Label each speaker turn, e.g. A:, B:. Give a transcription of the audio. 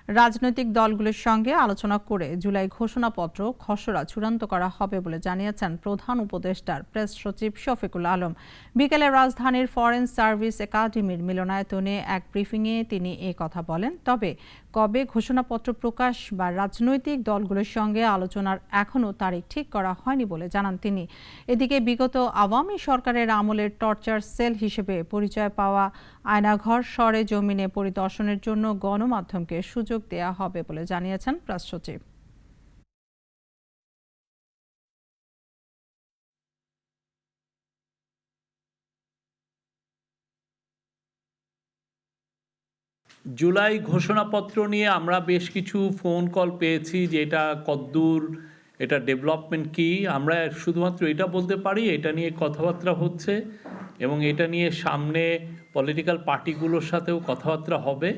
A: রাজনৈতিক দলগুলোর সঙ্গে আলোচনা করে জুলাই ঘোষণাপত্র খসড়া চূড়ান্ত করা হবে বলে জানিয়েছেন প্রধান উপদেষ্টার প্রেস সচিব শফিকুল আলম। বিকেলে রাজধানীর ফরেন সার্ভিস একাডেমির মিলনায়তনে এক ব্রিফিংয়ে তিনি এ কথা বলেন। তবে কবে ঘোষণাপত্র প্রকাশ বা রাজনৈতিক দলগুলোর সঙ্গে আলোচনার এখনও তারিখ ঠিক করা হয়নি বলে জানান তিনি। এদিকে বিগত আওয়ামী সরকারের আমলের টর্চার সেল হিসেবে পরিচয় পাওয়া আয়নাঘর সরেজমিনে পরিদর্শনের জন্য গণমাধ্যমকে সুযোগ দেয়া হবে বলে জানিয়েছেন প্রেস সচিব।
B: জুলাই ঘোষণাপত্র নিয়ে আমরা বেশ কিছু ফোন কল পেয়েছি যে এটা কদ্দূর, এটা ডেভেলপমেন্ট কি। আমরা শুধুমাত্র এটা বলতে পারি এটা নিয়ে কথাবার্তা হচ্ছে এবং এটা নিয়ে সামনে পলিটিক্যাল পার্টিগুলোর সাথেও কথাবার্তা হবে।